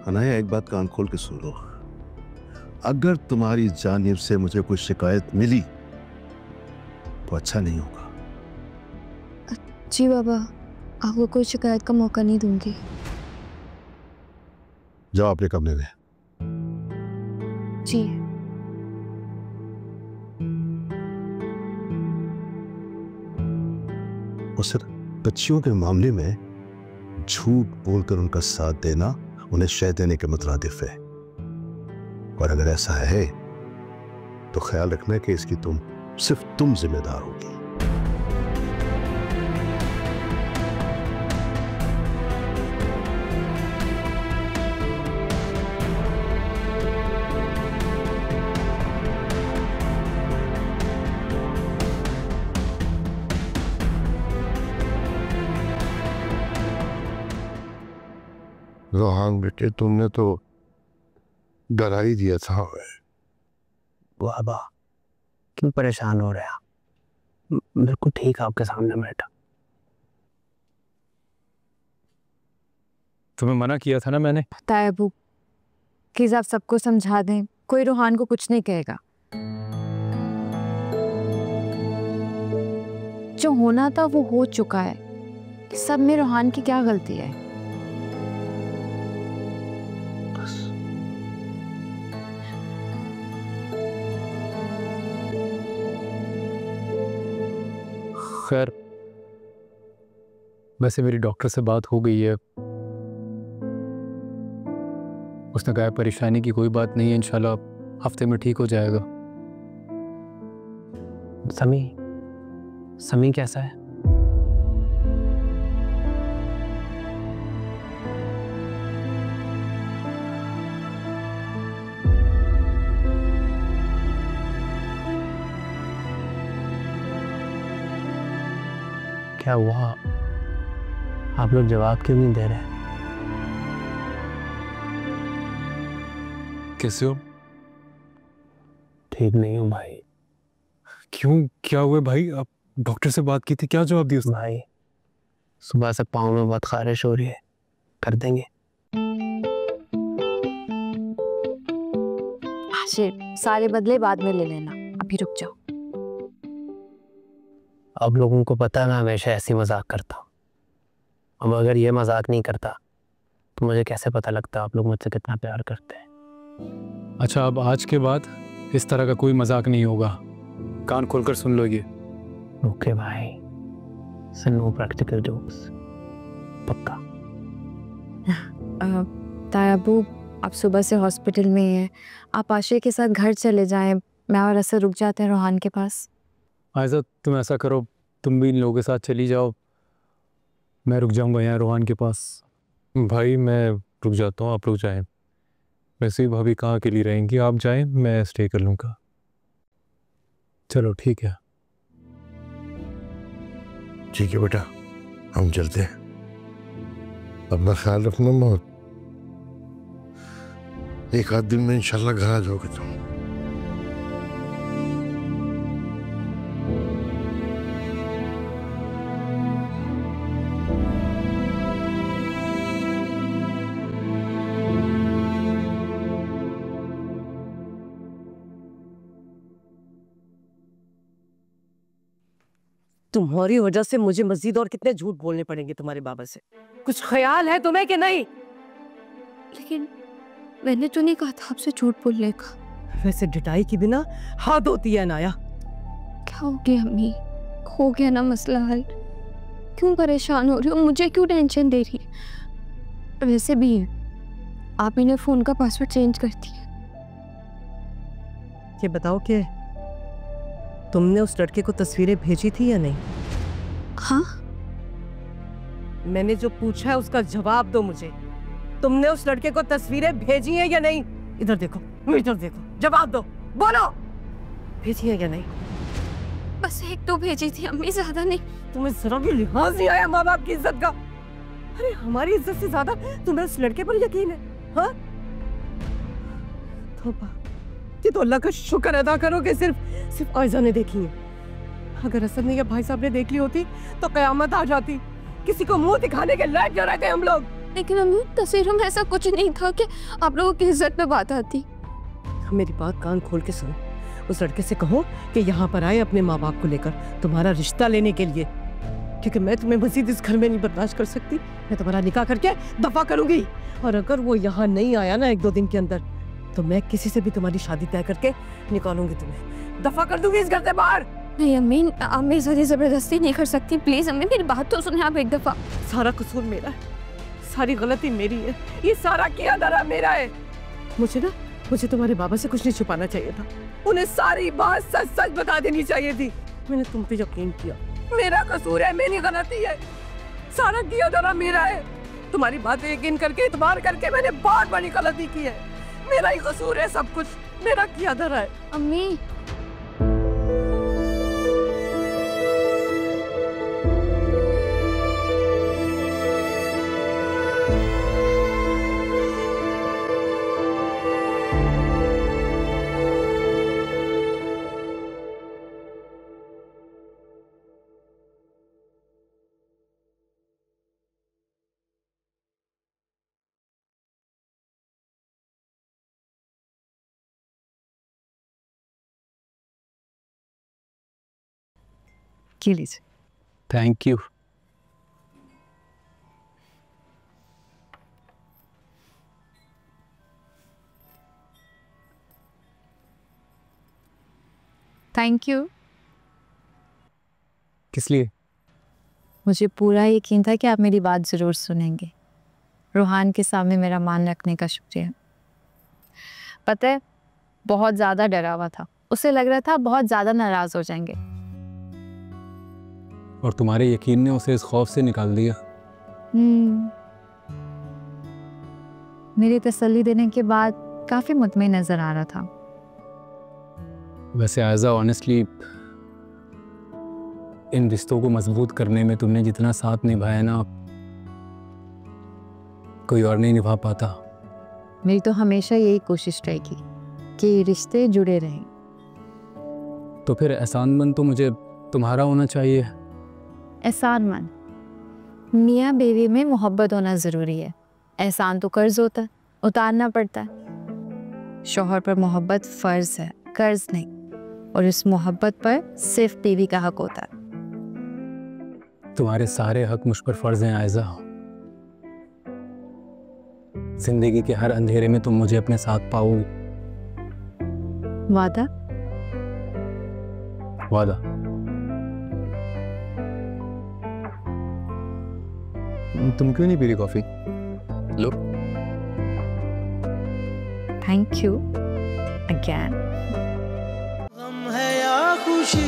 अनाया, एक बात कान खोल के सुन लो। अगर तुम्हारी जानिब से मुझे कोई शिकायत मिली तो अच्छा नहीं होगा। जी बाबा, आपको कोई शिकायत का मौका नहीं दूंगी। जाओ अपने कमरे में। जी। और बच्चियों के मामले में झूठ बोलकर उनका साथ देना उन्हें शय देने के मुतरादिफ है। और अगर ऐसा है तो ख्याल रखना कि इसकी सिर्फ तुम जिम्मेदार होगी। रोहान बेटे, तुमने तो डरा ही दिया था। बाबा क्यों परेशान हो रहे हैं? बिल्कुल ठीक आपके सामने बैठा। तुम्हें मना किया था ना मैंने। पता है अबू, प्लीज आप सबको समझा दें, कोई रोहान को कुछ नहीं कहेगा। जो होना था वो हो चुका है। सब में रोहान की क्या गलती है? खैर, वैसे मेरी डॉक्टर से बात हो गई है। उसने कहा परेशानी की कोई बात नहीं है, इंशाल्लाह हफ्ते में ठीक हो जाएगा। समी कैसा है? क्या हुआ? आप लोग जवाब क्यों नहीं दे रहे? कैसे हो? ठीक नहीं हूँ भाई। क्यों, क्या हुआ भाई? आप डॉक्टर से बात की थी, क्या जवाब दिया उसने? भाई सुबह से पाँव में बहुत खारिश हो रही है, कर देंगे? सारे बदले बाद में ले लेना, अभी रुक जाओ। अब लोगों को पता है मैं हमेशा ऐसी मजाक करता हूँ। अब अगर ये मजाक नहीं करता तो मुझे कैसे पता लगता आप लोग मुझसे कितना प्यार करते हैं। अच्छा, अब आज के बाद इस तरह का कोई मजाक नहीं होगा, कान खोलकर सुन लो ये। ओके भाई, नो प्रैक्टिकल जोक्स, पक्का। तायाबू, आप सुबह से हॉस्पिटल में ही हैं, आप आशे के साथ घर चले जाएं, मैं और असर रुक जाते हैं रोहान के पास। आयजा, तुम ऐसा करो, तुम भी इन लोगों के साथ चली जाओ, मैं रुक जाऊंगा यहाँ रोहान के पास। भाई मैं रुक जाता हूँ, आप रुक जाएं। वैसे ही भाभी कहाँ अकेली रहेंगी, आप जाएं, मैं स्टे कर लूँगा। चलो ठीक है। ठीक है बेटा, हम चलते हैं। अपना ख्याल रखना, मौत एक आध दिन में इंशाल्लाह घर आ जाओगे तुम। तुम्हारी वजह से मुझे मजीद और कितने झूठ बोलने पड़ेंगे तुम्हारे बाबा से। कुछ ख्याल है तुम्हें कि नहीं? लेकिन मैंने तो नहीं कहा था आपसे झूठ बोलने का। वैसे ढिठाई की बिना हाथ होती है नाया। क्या हो गया अम्मी? हो गया ना मसला हल? क्यों परेशान हो रही हो? मुझे क्यों टेंशन दे रही है? वैसे भी आप इन्हें फोन का पासवर्ड चेंज कर दिया। ये बताओ कि तुमने उस लड़के को तस्वीरें भेजी थी या नहीं? हाँ, मैंने जो पूछा है उसका जवाब दो मुझे। तुमने उस लड़के को तस्वीरें भेजी हैं या नहीं? इधर देखो, इधर देखो, जवाब दो, बोलो, भेजी है या नहीं? बस एक तो भेजी थी अम्मी, ज्यादा नहीं। तुम्हें जरा भी लिहाज नहीं आया माँ बाप की इज्जत का? अरे हमारी इज्जत से ज्यादा तुम्हें उस लड़के पर यकीन है? हाँ, ये तो अल्लाह का शुक्र अदा करो कि सिर्फ आयजा ने देखी है। अगर असद ने या भाई साहब ने देख ली होती तो कयामत आ जाती। किसी को मुंह दिखाने के लायक न रहते हम लोग। लेकिन अम्मी तस्वीरों में ऐसा कुछ नहीं था कि आप लोगों की इज्जत पे बात आती। मेरी बात कान खोल के सुनो। उस लड़के से कहो कि यहाँ पर आए अपने माँ बाप को लेकर तुम्हारा रिश्ता लेने के लिए, क्योंकि मैं तुम्हें मजीद इस घर में नहीं बर्दाश्त कर सकती। मैं तुम्हारा निकाह करके दफा करूंगी, और अगर वो यहाँ नहीं आया ना 1-2 दिन के अंदर, तो मैं किसी से भी तुम्हारी शादी तय करके निकालूंगी, तुम्हें दफा कर दूंगी इस घर से बाहर। नहीं अम्मी, आप मेरे साथ जबरदस्ती नहीं कर सकती। प्लीज अम्मी मेरी बात तो सुने आप एक दफा। सारा कसूर मेरा है, सारी गलती मेरी है, ये सारा किया धरा मेरा है। मुझे तुम्हारे बाबा से कुछ नहीं छुपाना चाहिए था, उन्हें सारी बात सच सच बता देनी चाहिए थी। मैंने तुम पे यकीन किया, मेरा कसूर है, मेरी गलती है, सारा किया धरा मेरा है। तुम्हारी बातें यकीन करके इतबार करके मैंने बहुत बड़ी गलती की है, मेरा ही कसूर है, सब कुछ मेरा किया धरा है। अम्मी की लीजिए। Thank you. Thank you. किस लिए? मुझे पूरा यकीन था कि आप मेरी बात ज़रूर सुनेंगे। रूहान के सामने मेरा मान रखने का शुक्रिया। पता है, बहुत ज़्यादा डरा हुआ था, उसे लग रहा था बहुत ज़्यादा नाराज़ हो जाएंगे। और तुम्हारे यकीन ने उसे इस खौफ से निकाल दिया। मेरी तसल्ली देने के बाद काफ़ी मुतमईन नज़र आ रहा था। वैसे आयज़ा, ऑनेस्टली इन रिश्तों को मजबूत करने में तुमने जितना साथ निभाया ना, कोई और नहीं निभा पाता। मेरी तो हमेशा यही कोशिश रहेगी कि रिश्ते जुड़े रहें। तो फिर एहसानमंद तो मुझे तुम्हारा होना चाहिए। एहसानमंद मियाँ बीवी में मोहब्बत होना ज़रूरी है। एहसान तो कर्ज होता है, उतारना पड़ता है। शौहर पर मोहब्बत फ़र्ज़ है, कर्ज नहीं। और इस मोहब्बत पर सिर्फ बीवी का हक होता है। तुम्हारे सारे हक मुझ पर फ़र्ज़ हैं आयज़ा। जिंदगी के हर अंधेरे में तुम मुझे अपने साथ पाओगी। वादा? वादा। तुम क्यों नहीं पी रही कॉफी? लो। Thank you again. गम है या खुशी